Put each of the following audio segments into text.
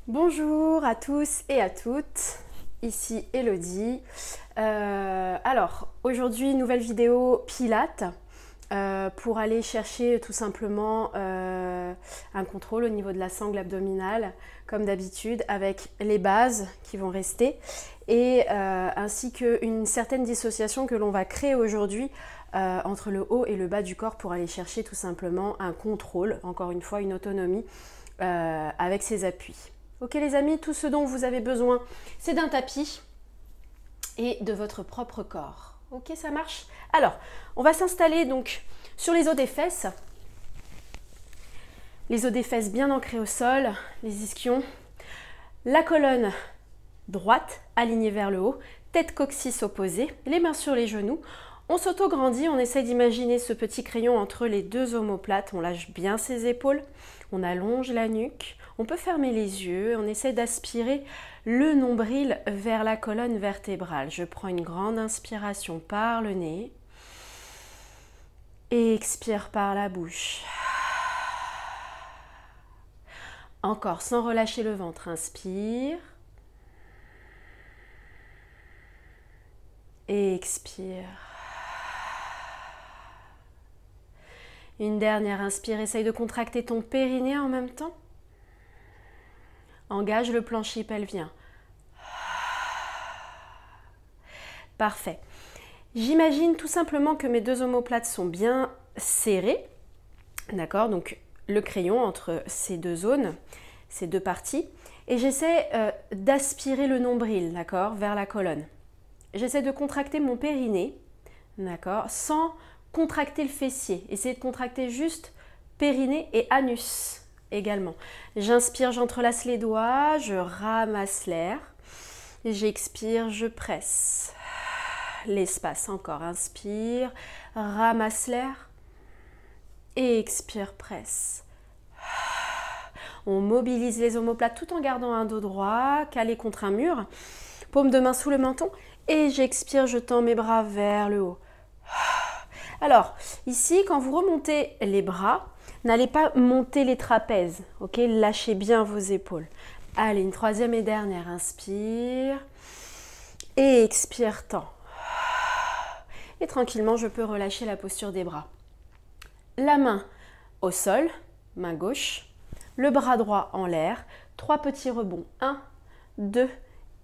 Bonjour à tous et à toutes, ici Elodie. Alors aujourd'hui nouvelle vidéo Pilates pour aller chercher tout simplement un contrôle au niveau de la sangle abdominale comme d'habitude avec les bases qui vont rester et ainsi qu'une certaine dissociation que l'on va créer aujourd'hui entre le haut et le bas du corps pour aller chercher tout simplement un contrôle, encore une fois une autonomie avec ses appuis. Ok les amis, tout ce dont vous avez besoin, c'est d'un tapis et de votre propre corps. Ok, ça marche? Alors, on va s'installer donc sur les os des fesses. Les os des fesses bien ancrés au sol, les ischions. La colonne droite alignée vers le haut, tête coccyx opposée, les mains sur les genoux. On s'auto-grandit, on essaie d'imaginer ce petit crayon entre les deux omoplates, on lâche bien ses épaules, on allonge la nuque, on peut fermer les yeux, on essaie d'aspirer le nombril vers la colonne vertébrale. Je prends une grande inspiration par le nez et expire par la bouche. Encore sans relâcher le ventre, inspire et expire. Une dernière inspire, essaye de contracter ton périnée en même temps. Engage le plancher pelvien. Parfait. J'imagine tout simplement que mes deux omoplates sont bien serrées. D'accord? Donc le crayon entre ces deux zones, ces deux parties. Et j'essaie d'aspirer le nombril, d'accord, vers la colonne. J'essaie de contracter mon périnée, d'accord, sans contracter le fessier. Essayez de contracter juste périnée et anus également. J'inspire, j'entrelace les doigts, je ramasse l'air. J'expire, je presse. L'espace encore, inspire, ramasse l'air. Et expire, presse. On mobilise les omoplates tout en gardant un dos droit, calé contre un mur. Paume de main sous le menton. Et j'expire, je tends mes bras vers le haut. Alors, ici, quand vous remontez les bras, n'allez pas monter les trapèzes, ok? Lâchez bien vos épaules. Allez, une troisième et dernière. Inspire. Et expire, tends. Et tranquillement, je peux relâcher la posture des bras. La main au sol, main gauche. Le bras droit en l'air. 3 petits rebonds. 1, 2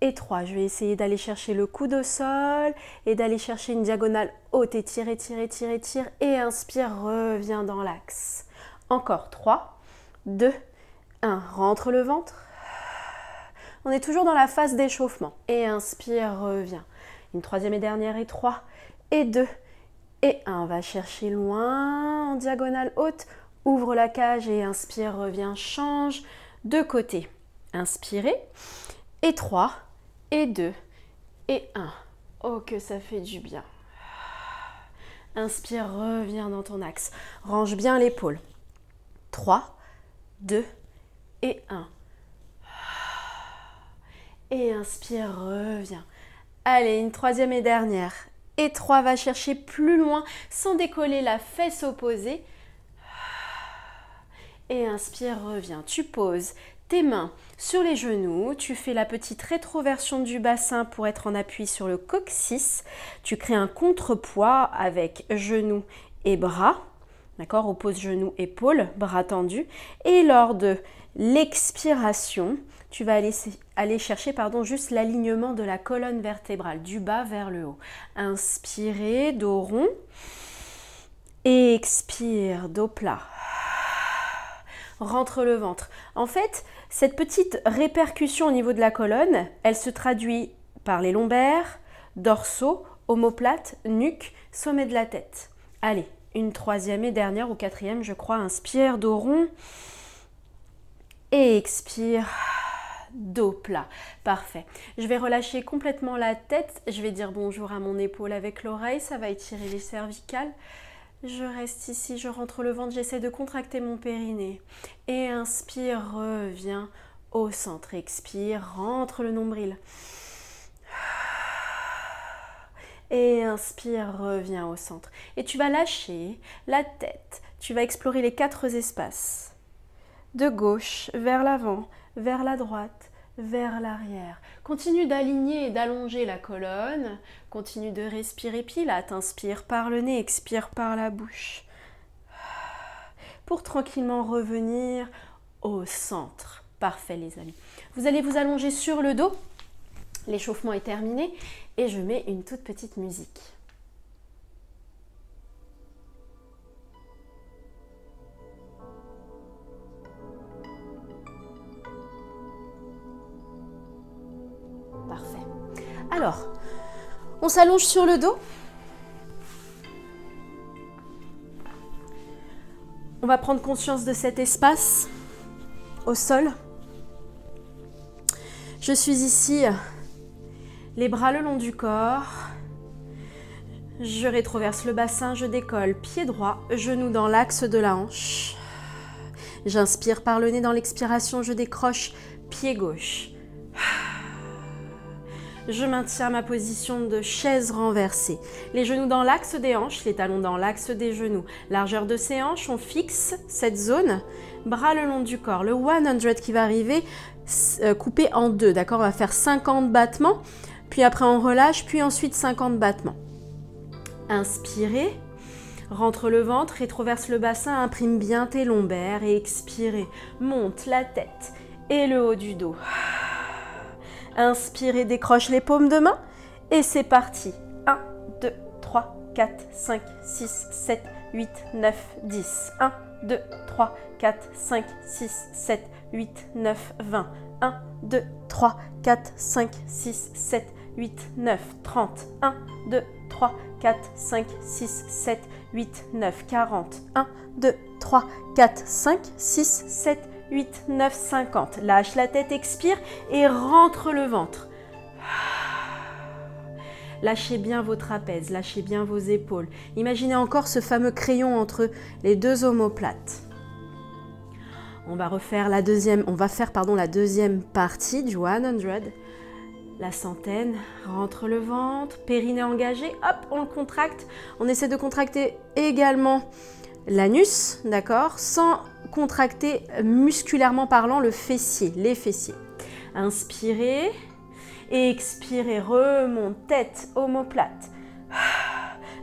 et 3. Je vais essayer d'aller chercher le coude au sol et d'aller chercher une diagonale haute. Étire, étire, étire, étire. Et inspire, reviens dans l'axe. Encore 3, 2, 1. Rentre le ventre. On est toujours dans la phase d'échauffement. Et inspire, reviens. Une troisième et dernière et 3 et 2 et 1. Va chercher loin en diagonale haute. Ouvre la cage et inspire, reviens, change de côté. Inspirez. Et 3, et 2, et 1. Oh, que ça fait du bien. Inspire, reviens dans ton axe. Range bien l'épaule. 3, 2, et 1. Et inspire, reviens. Allez, une troisième et dernière. Et 3, va chercher plus loin sans décoller la fesse opposée. Et inspire, reviens. Tu poses tes mains sur les genoux, tu fais la petite rétroversion du bassin pour être en appui sur le coccyx. Tu crées un contrepoids avec genoux et bras. D'accord? Oppose genoux, épaules, bras tendus. Et lors de l'expiration, tu vas aller chercher juste l'alignement de la colonne vertébrale, du bas vers le haut. Inspirez, dos rond. Et expire, dos plat. Rentre le ventre. En fait, cette petite répercussion au niveau de la colonne, elle se traduit par les lombaires, dorsaux, omoplate, nuque, sommet de la tête. Allez, une troisième et dernière ou quatrième, je crois. Inspire, dos rond. Et expire, dos plat. Parfait. Je vais relâcher complètement la tête. Je vais dire bonjour à mon épaule avec l'oreille. Ça va étirer les cervicales. Je reste ici, je rentre le ventre, j'essaie de contracter mon périnée. Et inspire, reviens au centre. Expire, rentre le nombril. Et inspire, reviens au centre. Et tu vas lâcher la tête. Tu vas explorer les 4 espaces de gauche vers l'avant, vers la droite, vers l'arrière. Continue d'aligner et d'allonger la colonne. Continue de respirer Pilates. Inspire par le nez, expire par la bouche. Pour tranquillement revenir au centre. Parfait les amis. Vous allez vous allonger sur le dos. L'échauffement est terminé et je mets une toute petite musique. Parfait. Alors, on s'allonge sur le dos. On va prendre conscience de cet espace au sol. Je suis ici, les bras le long du corps. Je rétroverse le bassin, je décolle, pied droit, genou dans l'axe de la hanche. J'inspire par le nez dans l'expiration, je décroche, pied gauche. Je maintiens ma position de chaise renversée. Les genoux dans l'axe des hanches, les talons dans l'axe des genoux. Largeur de ces hanches, on fixe cette zone. Bras le long du corps. Le 100 qui va arriver coupé en deux. D'accord, on va faire 50 battements. Puis après on relâche, puis ensuite 50 battements. Inspirez. Rentre le ventre, rétroverse le bassin, imprime bien tes lombaires et expirez. Monte la tête et le haut du dos. Inspirez, décroche les paumes de main et c'est parti. 1, 2, 3, 4, 5, 6, 7, 8, 9, 10. 1, 2, 3, 4, 5, 6, 7, 8, 9, 20. 1, 2, 3, 4, 5, 6, 7, 8, 9, 30. 1, 2, 3, 4, 5, 6, 7, 8, 9, 40. 1, 2, 3, 4, 5, 6, 7, 8, 9, 50. Lâche la tête, expire et rentre le ventre. Lâchez bien vos trapèzes, lâchez bien vos épaules. Imaginez encore ce fameux crayon entre les deux omoplates. On va faire la deuxième partie du 100. La centaine, rentre le ventre, périnée engagé, hop, on le contracte. On essaie de contracter également l'anus, d'accord, sans contracter musculairement parlant le fessier, les fessiers. Inspirez et expirez, remonte, tête, omoplate.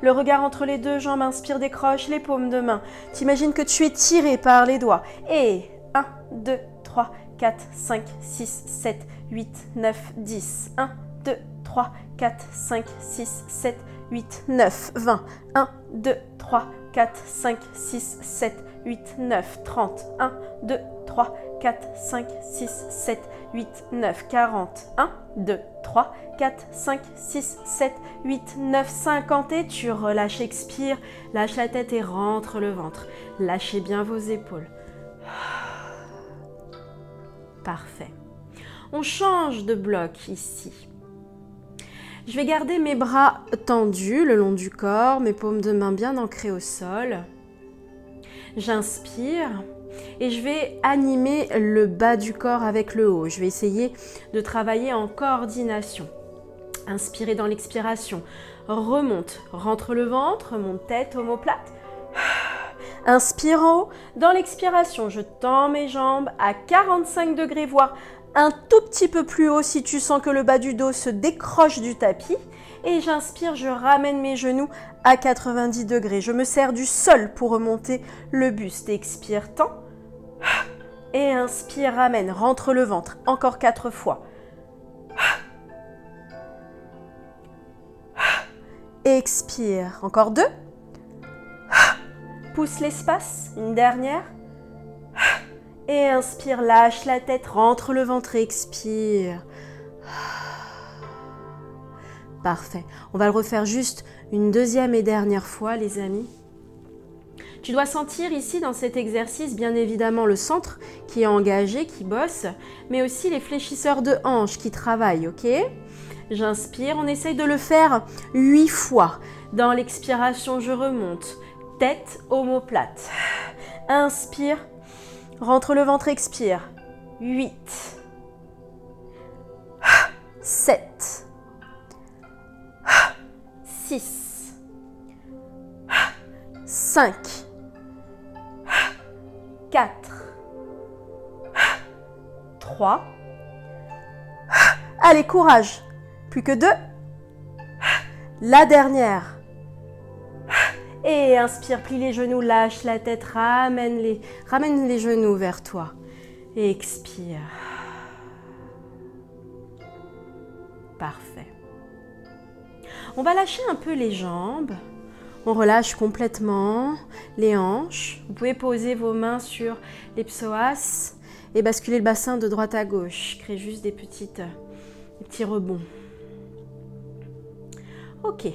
Le regard entre les deux jambes, inspire, décroche les paumes de main. T'imagines que tu es tiré par les doigts. Et 1, 2, 3, 4, 5, 6, 7, 8, 9, 10. 1, 2, 3, 4, 5, 6, 7, 8, 9, 20. 1, 2, 3, 4, 5, 6, 7, 8, 9, 30. 1, 2, 3, 4, 5, 6, 7, 8, 9, 40. 1, 2, 3, 4, 5, 6, 7, 8, 9, 50. Et tu relâches, expire, lâche la tête et rentre le ventre. Lâchez bien vos épaules. Parfait. On change de bloc ici. Je vais garder mes bras tendus le long du corps, mes paumes de main bien ancrées au sol. J'inspire et je vais animer le bas du corps avec le haut. Je vais essayer de travailler en coordination. Inspirez dans l'expiration. Remonte, rentre le ventre, monte tête, omoplate. Inspire en haut. Dans l'expiration, je tends mes jambes à 45 degrés, voire un tout petit peu plus haut si tu sens que le bas du dos se décroche du tapis. Et j'inspire, je ramène mes genoux à 90 degrés. Je me sers du sol pour remonter le buste. Expire, tends. Et inspire, ramène, rentre le ventre. Encore 4 fois. Expire, encore 2. Pousse l'espace, une dernière. Et inspire, lâche la tête, rentre le ventre, expire. Parfait. On va le refaire juste une deuxième et dernière fois, les amis. Tu dois sentir ici, dans cet exercice, bien évidemment, le centre qui est engagé, qui bosse, mais aussi les fléchisseurs de hanches qui travaillent, ok ? J'inspire, on essaye de le faire 8 fois. Dans l'expiration, je remonte. Tête, omoplate. Inspire. Rentre le ventre, expire. 8, 7, 6, 5, 4, 3. Allez, courage. Plus que 2. La dernière. Et inspire, plie les genoux, lâche la tête, ramène les genoux vers toi. Et expire. Parfait. On va lâcher un peu les jambes. On relâche complètement les hanches. Vous pouvez poser vos mains sur les psoas et basculer le bassin de droite à gauche. Créer juste des petits rebonds. Ok.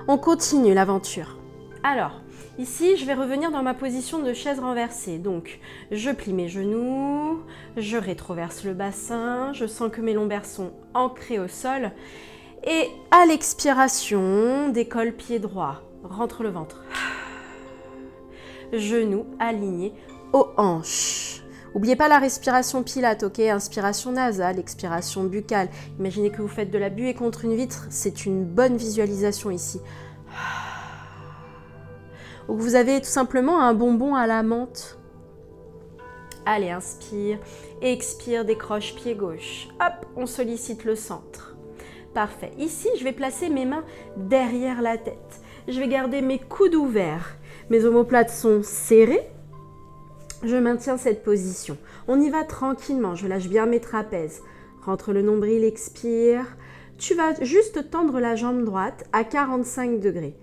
On continue l'aventure. Alors, ici, je vais revenir dans ma position de chaise renversée. Donc, je plie mes genoux, je rétroverse le bassin, je sens que mes lombaires sont ancrés au sol. Et à l'expiration, décolle pied droit, rentre le ventre. Genoux alignés aux hanches. N'oubliez pas la respiration pilate, ok? Inspiration nasale, expiration buccale. Imaginez que vous faites de la buée contre une vitre, c'est une bonne visualisation ici. Ou que vous avez tout simplement un bonbon à la menthe. Allez, inspire, expire, décroche pied gauche. Hop, on sollicite le centre. Parfait. Ici, je vais placer mes mains derrière la tête. Je vais garder mes coudes ouverts. Mes omoplates sont serrées. Je maintiens cette position. On y va tranquillement. Je lâche bien mes trapèzes. Rentre le nombril, expire. Tu vas juste tendre la jambe droite à 45 degrés.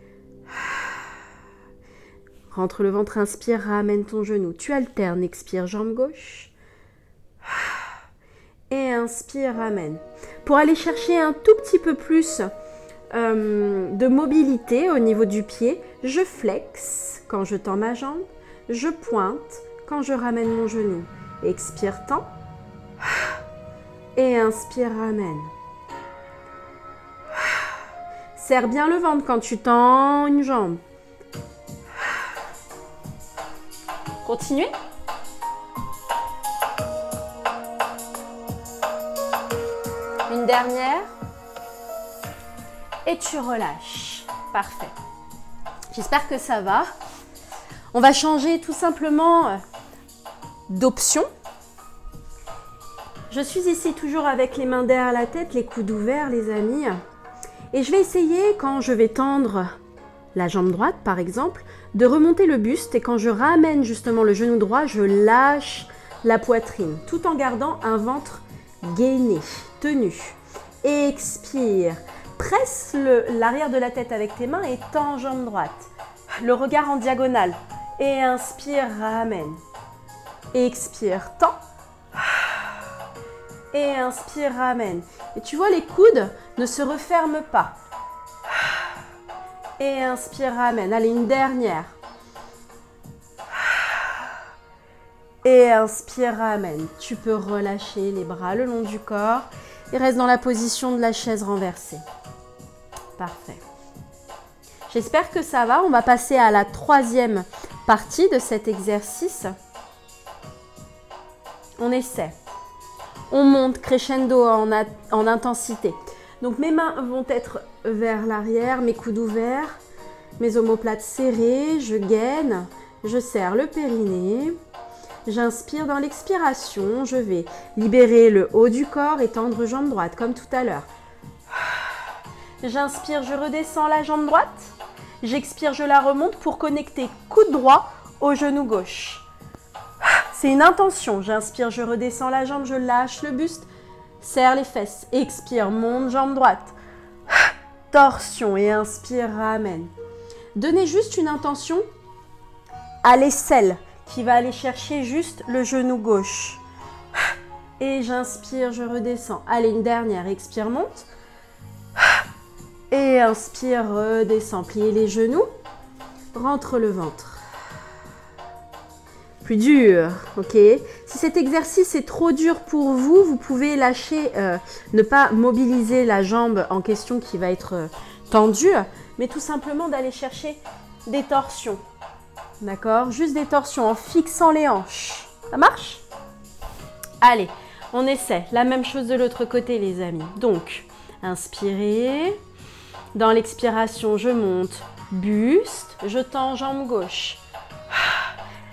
Rentre le ventre, inspire, ramène ton genou. Tu alternes, expire, jambe gauche. Et inspire, ramène. Pour aller chercher un tout petit peu plus de mobilité au niveau du pied, je flexe quand je tends ma jambe, je pointe quand je ramène mon genou. Expire, tends. Et inspire, ramène. Serre bien le ventre quand tu tends une jambe. Continuez. Une dernière. Et tu relâches. Parfait. J'espère que ça va. On va changer tout simplement d'option. Je suis ici toujours avec les mains derrière la tête, les coudes ouverts, les amis. Et je vais essayer, quand je vais tendre la jambe droite, par exemple, de remonter le buste. Et quand je ramène justement le genou droit, je lâche la poitrine, tout en gardant un ventre gainé, tenu. Expire. Presse l'arrière de la tête avec tes mains et tends jambe droite. Le regard en diagonale. Et inspire, ramène. Expire, tends. Et inspire, ramène. Et tu vois, les coudes ne se referment pas. Et inspire, ramène. Allez, une dernière. Et inspire, ramène. Tu peux relâcher les bras le long du corps et reste dans la position de la chaise renversée. Parfait. J'espère que ça va. On va passer à la troisième partie de cet exercice. On essaie. On monte crescendo en intensité. Donc mes mains vont être vers l'arrière, mes coudes ouverts, mes omoplates serrées, je gaine, je serre le périnée. J'inspire dans l'expiration, je vais libérer le haut du corps et tendre jambe droite comme tout à l'heure. J'inspire, je redescends la jambe droite. J'expire, je la remonte pour connecter coude droit au genou gauche. C'est une intention. J'inspire, je redescends la jambe, je lâche le buste, serre les fesses. Expire, monte jambe droite. Torsion et inspire, ramène. Donnez juste une intention à l'aisselle qui va aller chercher juste le genou gauche. Et j'inspire, je redescends. Allez, une dernière. Expire, monte. Et inspire, redescends. Pliez les genoux. Rentre le ventre. Plus dur, ok? Si cet exercice est trop dur pour vous, vous pouvez lâcher, ne pas mobiliser la jambe en question qui va être tendue, mais tout simplement d'aller chercher des torsions. D'accord? Juste des torsions en fixant les hanches. Ça marche? Allez, on essaie. La même chose de l'autre côté, les amis. Donc, inspirez. Dans l'expiration, je monte buste. Je tends jambe gauche.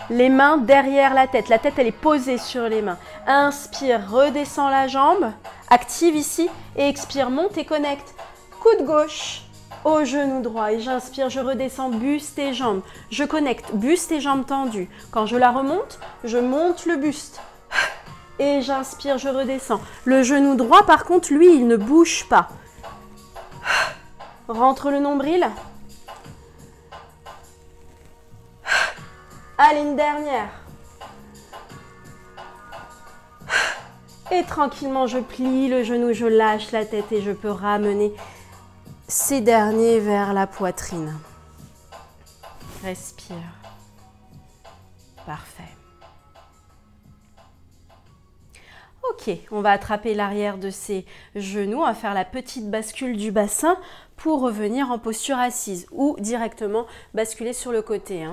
Les mains derrière la tête. La tête, elle est posée sur les mains. Inspire, redescends la jambe. Active ici. Et expire, monte et connecte. Coude gauche au genou droit. Et j'inspire, je redescends, buste et jambes. Je connecte, buste et jambes tendues. Quand je la remonte, je monte le buste. Et j'inspire, je redescends. Le genou droit, par contre, lui, il ne bouge pas. Rentre le nombril. Allez, une dernière. Et tranquillement, je plie le genou, je lâche la tête et je peux ramener ces derniers vers la poitrine. Respire. Parfait. Ok, on va attraper l'arrière de ses genoux, on va faire la petite bascule du bassin pour revenir en posture assise ou directement basculer sur le côté.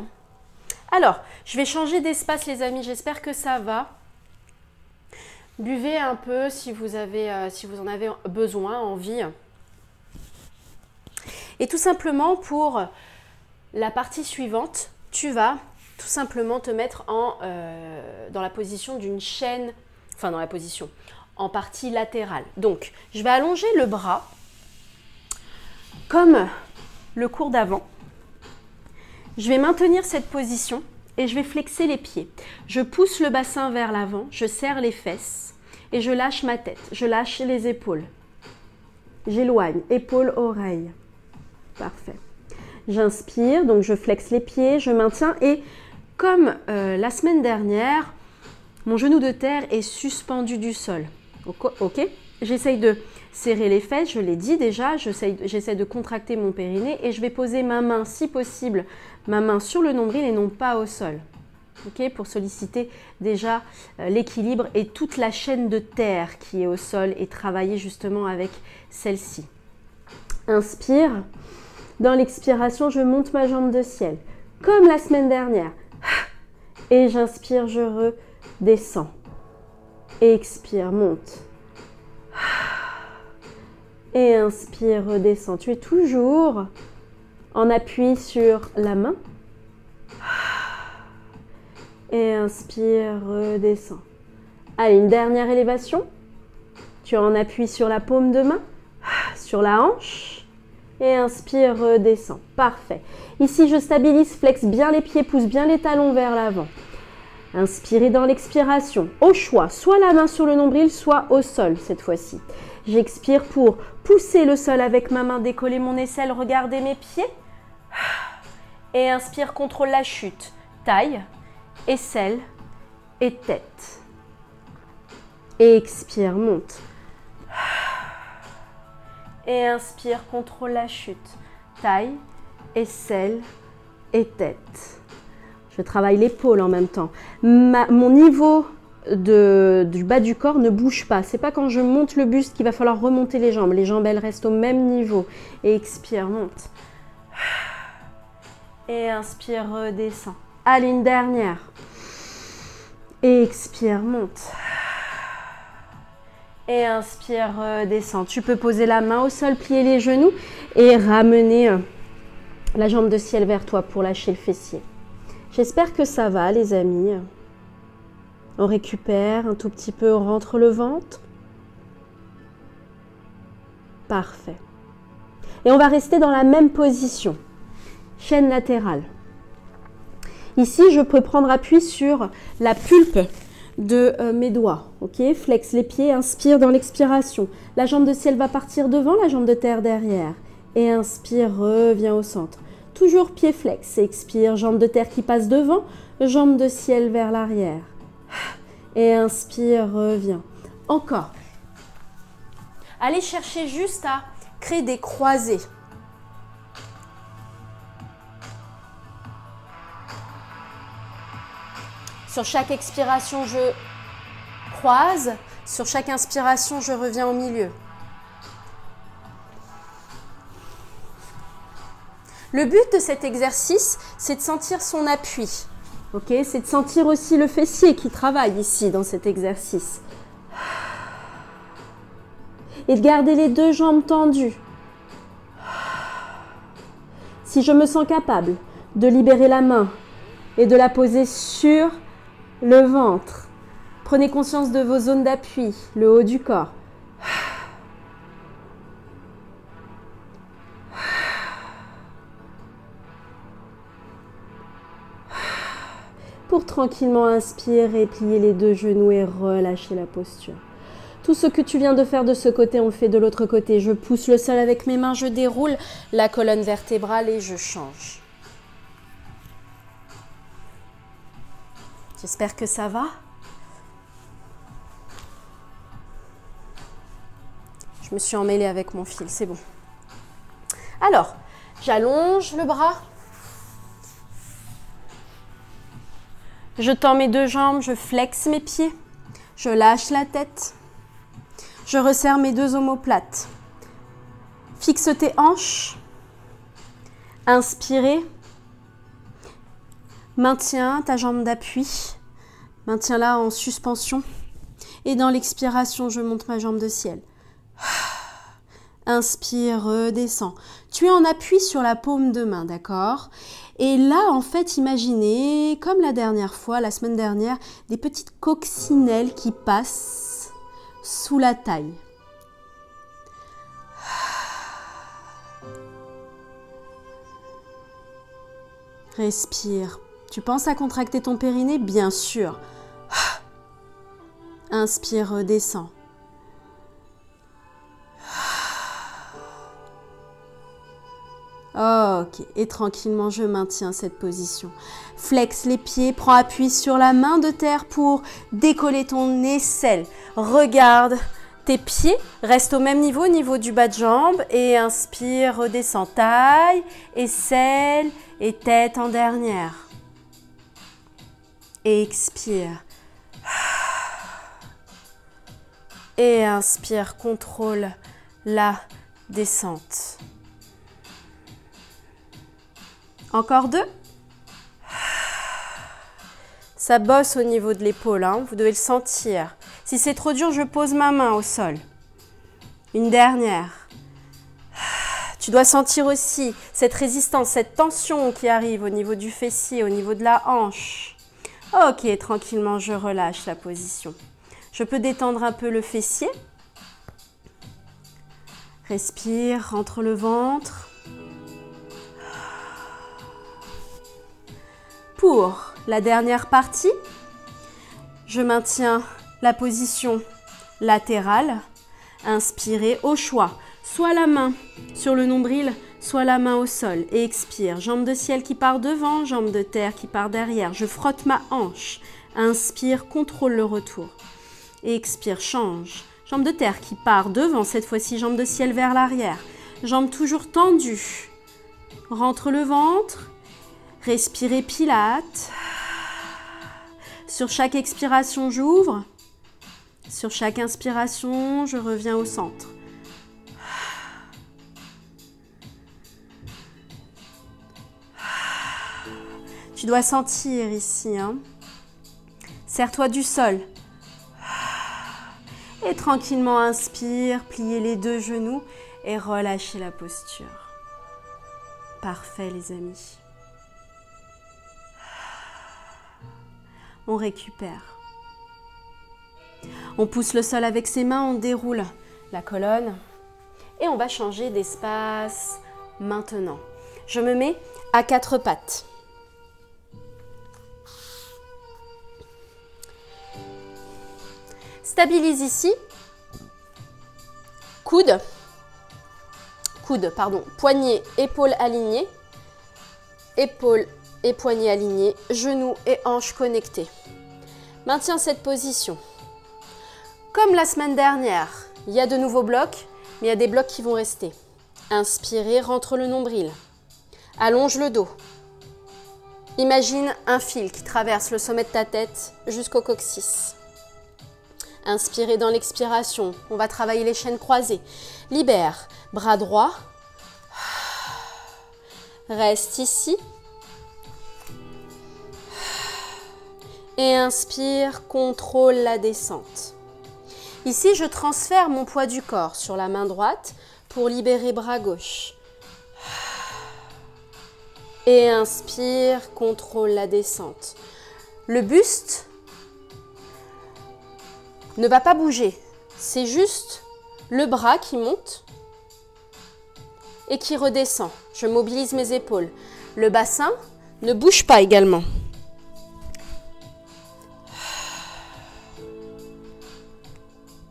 Alors, je vais changer d'espace les amis, j'espère que ça va. Buvez un peu si vous en avez besoin, envie. Et tout simplement pour la partie suivante, tu vas tout simplement te mettre dans la position d'une chaîne, enfin dans la position, en partie latérale. Donc, je vais allonger le bras comme le cours d'avant. Je vais maintenir cette position et je vais flexer les pieds. Je pousse le bassin vers l'avant, je serre les fesses et je lâche ma tête. Je lâche les épaules. J'éloigne, épaules, oreilles. Parfait. J'inspire, donc je flexe les pieds, je maintiens et comme la semaine dernière, mon genou de terre est suspendu du sol. Ok. J'essaye de serrer les fesses, je l'ai dit déjà, j'essaie de contracter mon périnée et je vais poser ma main, si possible, ma main sur le nombril et non pas au sol. Ok, pour solliciter déjà l'équilibre et toute la chaîne de terre qui est au sol et travailler justement avec celle-ci. Inspire. Dans l'expiration, je monte ma jambe de ciel, comme la semaine dernière. Et j'inspire, je redescends. Expire, monte. Et inspire, redescends. Tu es toujours en appui sur la main. Et inspire, redescends. Allez, une dernière élévation. Tu es en appui sur la paume de main, sur la hanche. Et inspire, redescends. Parfait. Ici, je stabilise, flexe bien les pieds, pousse bien les talons vers l'avant. Inspirez dans l'expiration. Au choix, soit la main sur le nombril, soit au sol cette fois-ci. J'expire pour pousser le sol avec ma main, décoller mon aisselle, regarder mes pieds. Et inspire, contrôle la chute. Taille, aisselle et tête. Et expire, monte. Et inspire, contrôle la chute. Taille, aisselle et tête. Je travaille l'épaule en même temps. Mon niveau du bas du corps ne bouge pas. C'est pas quand je monte le buste qu'il va falloir remonter les jambes. Les jambes, elles restent au même niveau. Et expire, monte. Et inspire, redescend. Allez, une dernière. Et expire, monte. Et inspire, redescend. Tu peux poser la main au sol, plier les genoux et ramener la jambe de ciel vers toi pour lâcher le fessier. J'espère que ça va, les amis. On récupère un tout petit peu, on rentre le ventre. Parfait. Et on va rester dans la même position. Chaîne latérale. Ici, je peux prendre appui sur la pulpe de mes doigts. Ok, flex les pieds, inspire dans l'expiration. La jambe de ciel va partir devant, la jambe de terre derrière. Et inspire, reviens au centre. Toujours pied flex, expire, jambe de terre qui passe devant, jambe de ciel vers l'arrière. Et inspire, reviens. Encore. Allez chercher juste à créer des croisées. Sur chaque expiration, je croise. Sur chaque inspiration, je reviens au milieu. Le but de cet exercice, c'est de sentir son appui. Okay, c'est de sentir aussi le fessier qui travaille ici dans cet exercice. Et de garder les deux jambes tendues. Si je me sens capable de libérer la main et de la poser sur le ventre. Prenez conscience de vos zones d'appui, le haut du corps. Pour tranquillement inspirer, plier les deux genoux et relâcher la posture. Tout ce que tu viens de faire de ce côté, on le fait de l'autre côté. Je pousse le sol avec mes mains, je déroule la colonne vertébrale et je change. J'espère que ça va. Je me suis emmêlée avec mon fil, c'est bon. Alors, j'allonge le bras. Je tends mes deux jambes, je flexe mes pieds. Je lâche la tête. Je resserre mes deux omoplates. Fixe tes hanches. Inspirez. Maintiens ta jambe d'appui. Maintiens-la en suspension. Et dans l'expiration, je monte ma jambe de ciel. Inspire, redescends. Tu es en appui sur la paume de main, d'accord? Et là, en fait, imaginez, comme la dernière fois, la semaine dernière, des petites coccinelles qui passent sous la taille. Respire. Tu penses à contracter ton périnée? Bien sûr. Inspire, redescends. Ok, et tranquillement, je maintiens cette position. Flexe les pieds, prends appui sur la main de terre pour décoller ton aisselle. Regarde tes pieds, reste au même niveau, au niveau du bas de jambe. Et inspire, redescends, taille, aisselle et tête en dernière. Et expire. Et inspire, contrôle la descente. Encore deux. Ça bosse au niveau de l'épaule, hein, vous devez le sentir. Si c'est trop dur, je pose ma main au sol. Une dernière. Tu dois sentir aussi cette résistance, cette tension qui arrive au niveau du fessier, au niveau de la hanche. Ok, tranquillement, je relâche la position. Je peux détendre un peu le fessier. Respire, rentre le ventre. Pour la dernière partie, je maintiens la position latérale. Inspirez au choix, soit la main sur le nombril, soit la main au sol. Et expire, jambe de ciel qui part devant, jambe de terre qui part derrière. Je frotte ma hanche. Inspire, contrôle le retour. Et expire, change. Jambe de terre qui part devant, cette fois-ci jambe de ciel vers l'arrière. Jambe toujours tendue. Rentre le ventre. Respirez Pilate. Sur chaque expiration, j'ouvre. Sur chaque inspiration, je reviens au centre. Tu dois sentir ici. Hein. Serre-toi du sol. Et tranquillement inspire, pliez les deux genoux et relâchez la posture. Parfait les amis. On récupère. On pousse le sol avec ses mains, on déroule la colonne et on va changer d'espace maintenant. Je me mets à quatre pattes. Stabilise ici. Poignets, épaules alignées. Épaules et poignets alignés, genoux et hanches connectés. Maintiens cette position. Comme la semaine dernière, il y a de nouveaux blocs, mais il y a des blocs qui vont rester. Inspirez, rentre le nombril. Allonge le dos. Imagine un fil qui traverse le sommet de ta tête jusqu'au coccyx. Inspirez dans l'expiration. On va travailler les chaînes croisées. Libère. Bras droit. Reste ici. Et inspire, contrôle la descente. Ici, je transfère mon poids du corps sur la main droite pour libérer bras gauche. Et inspire, contrôle la descente. Le buste ne va pas bouger. C'est juste le bras qui monte et qui redescend. Je mobilise mes épaules. Le bassin ne bouge pas également.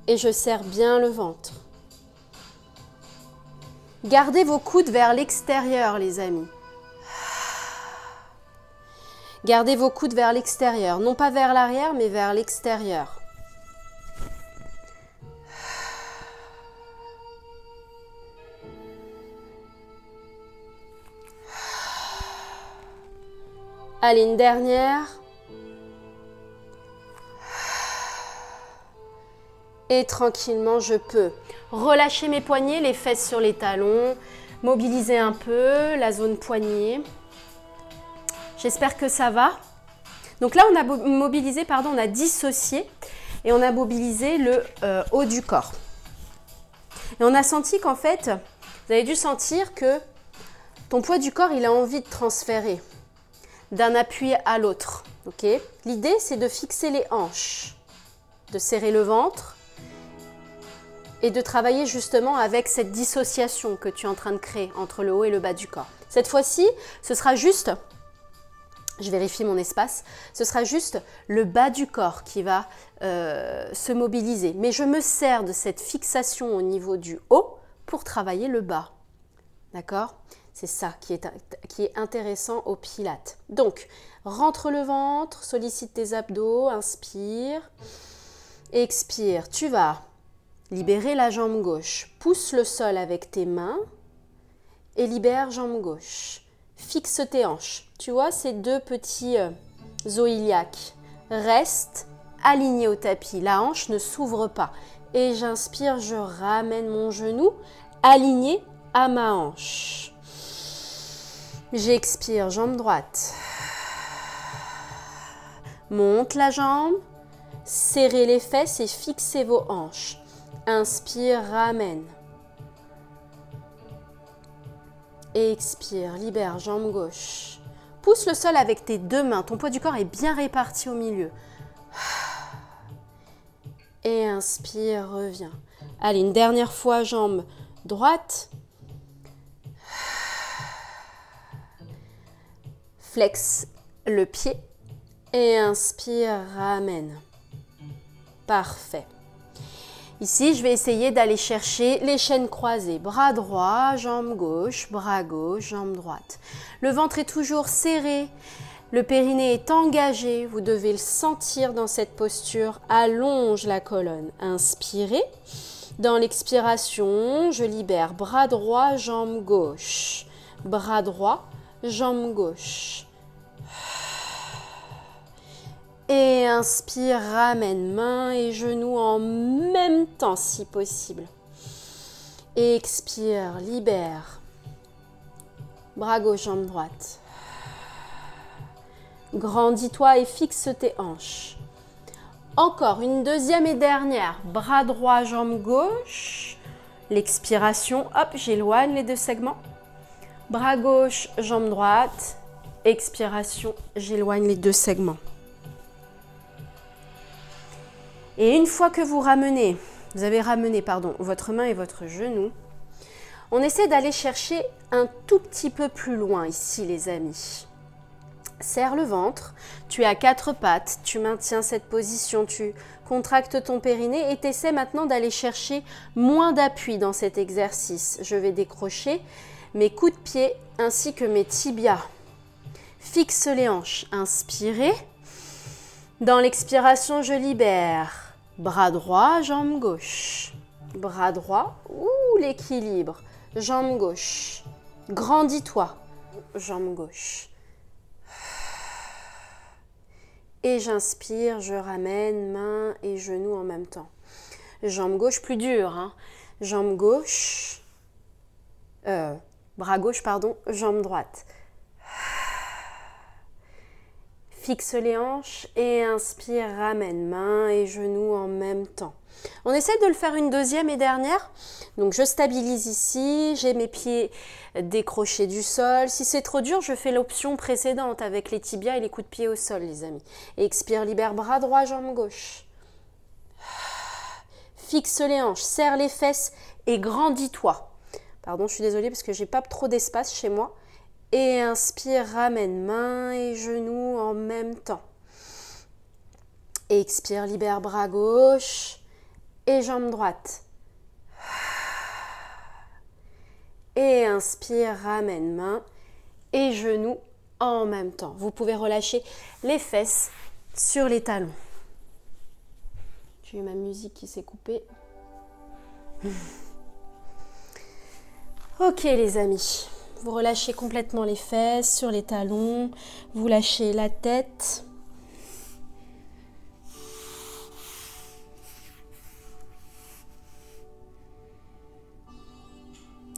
Et je serre bien le ventre. Gardez vos coudes vers l'extérieur, les amis. Gardez vos coudes vers l'extérieur, non pas vers l'arrière, mais vers l'extérieur. Allez, une dernière. Et tranquillement, je peux relâcher mes poignets, les fesses sur les talons, mobiliser un peu la zone poignet. J'espère que ça va. Donc là, on a mobilisé, pardon, on a dissocié et on a mobilisé le haut du corps. Et on a senti qu'en fait, vous avez dû sentir que ton poids du corps, il a envie de transférer d'un appui à l'autre. Okay ? L'idée, c'est de fixer les hanches, de serrer le ventre et de travailler justement avec cette dissociation que tu es en train de créer entre le haut et le bas du corps. Cette fois-ci, ce sera juste, je vérifie mon espace, ce sera juste le bas du corps qui va se mobiliser. Mais je me sers de cette fixation au niveau du haut pour travailler le bas. D'accord ? C'est ça qui est intéressant au Pilates. Donc, rentre le ventre, sollicite tes abdos, inspire, expire. Tu vas libérer la jambe gauche. Pousse le sol avec tes mains et libère jambe gauche. Fixe tes hanches. Tu vois ces deux petits os iliaques. Reste aligné au tapis. La hanche ne s'ouvre pas. Et j'inspire, je ramène mon genou aligné à ma hanche. J'expire, jambe droite. Monte la jambe. Serrez les fesses et fixez vos hanches. Inspire, ramène. Expire, libère, jambe gauche. Pousse le sol avec tes deux mains. Ton poids du corps est bien réparti au milieu. Et inspire, reviens. Allez, une dernière fois, jambe droite. Flex le pied. Et inspire, ramène. Parfait. Ici, je vais essayer d'aller chercher les chaînes croisées. Bras droit, jambe gauche, bras gauche, jambe droite. Le ventre est toujours serré. Le périnée est engagé. Vous devez le sentir dans cette posture. Allonge la colonne. Inspirez. Dans l'expiration, je libère. Bras droit, jambe gauche. Bras droit, jambe gauche. Et inspire, ramène mains et genoux en même temps si possible. Expire, libère. Bras gauche, jambe droite. Grandis-toi et fixe tes hanches. Encore une deuxième et dernière. Bras droit, jambe gauche. L'expiration, hop, j'éloigne les deux segments. Bras gauche, jambe droite. Expiration, j'éloigne les deux segments. Et une fois que vous avez ramené votre main et votre genou, on essaie d'aller chercher un tout petit peu plus loin ici, les amis. Serre le ventre, tu es à quatre pattes, tu maintiens cette position, tu contractes ton périnée et tu essaies maintenant d'aller chercher moins d'appui dans cet exercice. Je vais décrocher mes coups de pied ainsi que mes tibias. Fixe les hanches, inspirez. Dans l'expiration, je libère. Bras droit, jambe gauche. Bras droit, l'équilibre. Jambe gauche. Grandis-toi. Jambe gauche. Et j'inspire, je ramène main et genou en même temps. Jambe gauche plus dure. Hein. Jambe gauche. Bras gauche, pardon. Jambe droite. Fixe les hanches et inspire, ramène mains et genoux en même temps. On essaie de le faire une deuxième et dernière. Donc je stabilise ici, j'ai mes pieds décrochés du sol. Si c'est trop dur, je fais l'option précédente avec les tibias et les coups de pied au sol, les amis. Expire, libère, bras droit, jambe gauche. Fixe les hanches, serre les fesses et grandis-toi. Pardon, je suis désolée parce que j'ai pas trop d'espace chez moi. Et inspire, ramène mains et genoux en même temps. Expire, libère, bras gauche et jambe droite. Et inspire, ramène mains et genoux en même temps. Vous pouvez relâcher les fesses sur les talons. J'ai eu ma musique qui s'est coupée. Ok les amis, vous relâchez complètement les fesses sur les talons, vous lâchez la tête.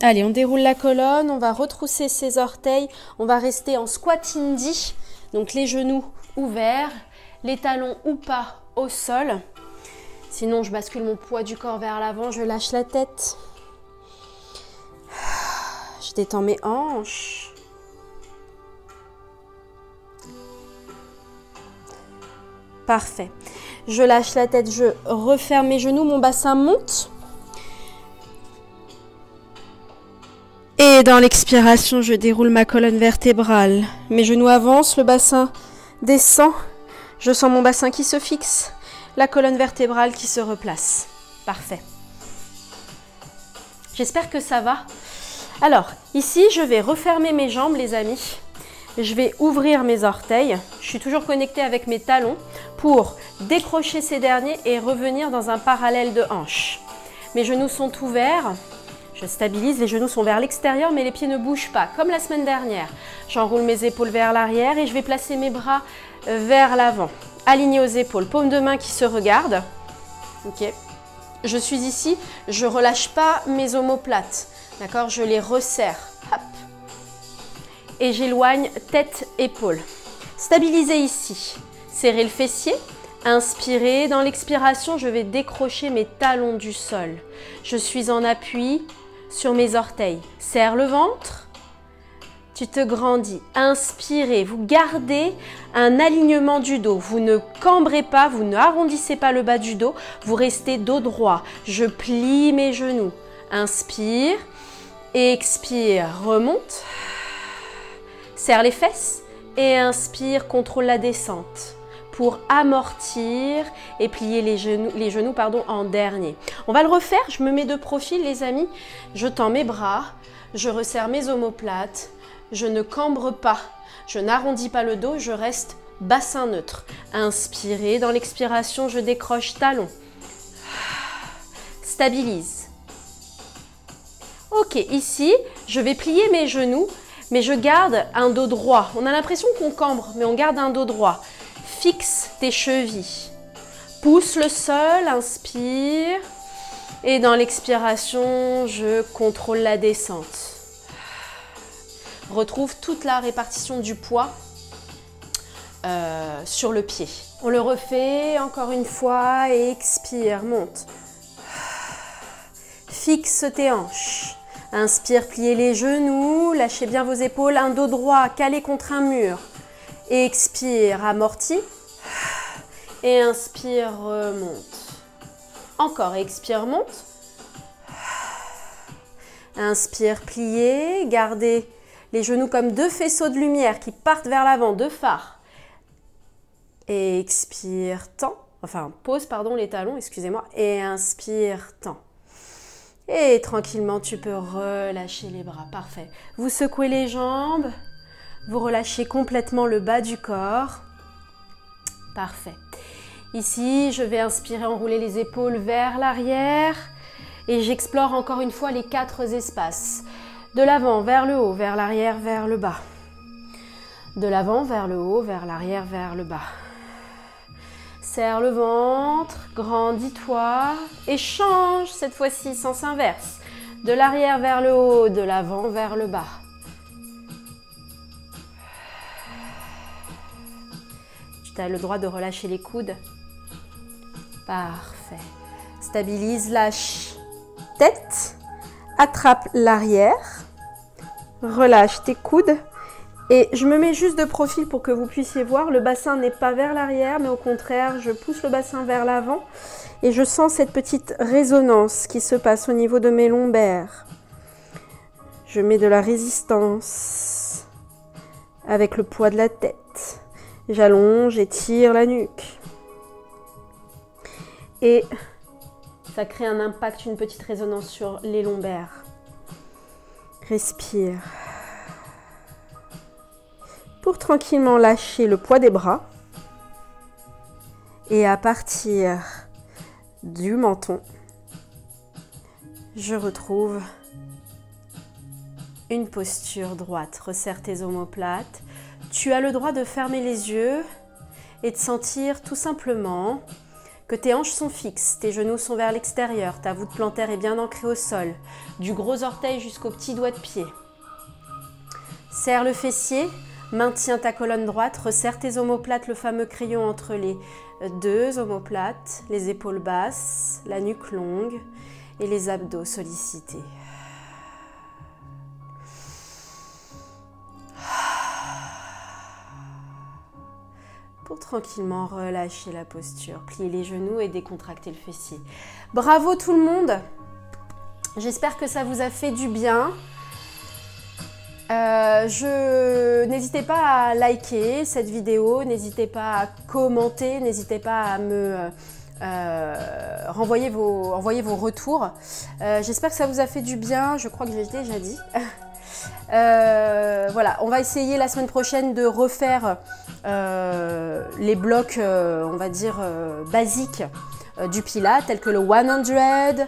Allez, on déroule la colonne, on va retrousser ses orteils, on va rester en squat indie, donc les genoux ouverts, les talons ou pas au sol. Sinon, je bascule mon poids du corps vers l'avant, je lâche la tête. Je détends mes hanches. Parfait. Je lâche la tête, je referme mes genoux, mon bassin monte. Et dans l'expiration, je déroule ma colonne vertébrale. Mes genoux avancent, le bassin descend. Je sens mon bassin qui se fixe, la colonne vertébrale qui se replace. Parfait. J'espère que ça va. Alors, ici, je vais refermer mes jambes, les amis. Je vais ouvrir mes orteils. Je suis toujours connectée avec mes talons pour décrocher ces derniers et revenir dans un parallèle de hanche. Mes genoux sont ouverts. Je stabilise, les genoux sont vers l'extérieur, mais les pieds ne bougent pas, comme la semaine dernière. J'enroule mes épaules vers l'arrière et je vais placer mes bras vers l'avant. Alignés aux épaules, paumes de main qui se regardent. Ok. Je suis ici, je ne relâche pas mes omoplates. D'accord, je les resserre. Hop. Et j'éloigne tête, épaule. Stabilisez ici. Serrez le fessier. Inspirez. Dans l'expiration, je vais décrocher mes talons du sol. Je suis en appui sur mes orteils. Serre le ventre. Tu te grandis. Inspirez. Vous gardez un alignement du dos. Vous ne cambrez pas, vous ne arrondissez pas le bas du dos. Vous restez dos droit. Je plie mes genoux. Inspire. Expire. Remonte. Serre les fesses. Et inspire. Contrôle la descente. Pour amortir et plier les genoux en dernier. On va le refaire, je me mets de profil les amis, je tends mes bras, je resserre mes omoplates, je ne cambre pas, je n'arrondis pas le dos, je reste bassin neutre. Inspirez, dans l'expiration, je décroche talon. Stabilise. Ok, ici, je vais plier mes genoux, mais je garde un dos droit. On a l'impression qu'on cambre, mais on garde un dos droit. Fixe tes chevilles. Pousse le sol, inspire. Et dans l'expiration, je contrôle la descente. Retrouve toute la répartition du poids sur le pied. On le refait encore une fois et expire, monte. Fixe tes hanches. Inspire, pliez les genoux, lâchez bien vos épaules, un dos droit calé contre un mur. Expire, amorti. Et inspire, remonte. Encore, expire, monte. Inspire, pliez. Gardez les genoux comme deux faisceaux de lumière qui partent vers l'avant, deux phares. Et expire, tend. Enfin, pose, pardon, les talons, excusez-moi. Et inspire, tend. Et tranquillement, tu peux relâcher les bras. Parfait. Vous secouez les jambes. Vous relâchez complètement le bas du corps. Parfait. Ici, je vais inspirer, enrouler les épaules vers l'arrière. Et j'explore encore une fois les 4 espaces. De l'avant vers le haut, vers l'arrière, vers le bas. De l'avant vers le haut, vers l'arrière, vers le bas. Serre le ventre, grandis-toi et change cette fois-ci, sens inverse. De l'arrière vers le haut, de l'avant vers le bas. Tu as le droit de relâcher les coudes. Parfait. Stabilise, lâche tête. Attrape l'arrière. Relâche tes coudes. Et je me mets juste de profil pour que vous puissiez voir. Le bassin n'est pas vers l'arrière, mais au contraire, je pousse le bassin vers l'avant. Et je sens cette petite résonance qui se passe au niveau de mes lombaires. Je mets de la résistance avec le poids de la tête. J'allonge, étire la nuque. Et ça crée un impact, une petite résonance sur les lombaires. Respire. Pour tranquillement lâcher le poids des bras. Et à partir du menton, je retrouve une posture droite. Resserre tes omoplates. Tu as le droit de fermer les yeux et de sentir tout simplement que tes hanches sont fixes, tes genoux sont vers l'extérieur, ta voûte plantaire est bien ancrée au sol, du gros orteil jusqu'au petit doigt de pied. Serre le fessier, maintiens ta colonne droite, resserre tes omoplates, le fameux crayon entre les deux omoplates, les épaules basses, la nuque longue et les abdos sollicités. Pour tranquillement relâcher la posture, plier les genoux et décontracter le fessier. Bravo tout le monde! J'espère que ça vous a fait du bien. N'hésitez pas à liker cette vidéo, n'hésitez pas à commenter, n'hésitez pas à me envoyer vos retours. J'espère que ça vous a fait du bien, je crois que j'ai déjà dit. Voilà, on va essayer la semaine prochaine de refaire les blocs, on va dire, basiques du Pilates, tels que le 100,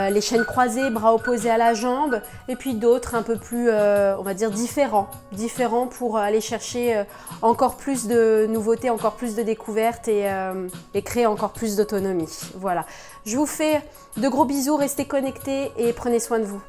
les chaînes croisées, bras opposés à la jambe, et puis d'autres un peu plus, on va dire, différents pour aller chercher encore plus de nouveautés, encore plus de découvertes et créer encore plus d'autonomie. Voilà, je vous fais de gros bisous, restez connectés et prenez soin de vous.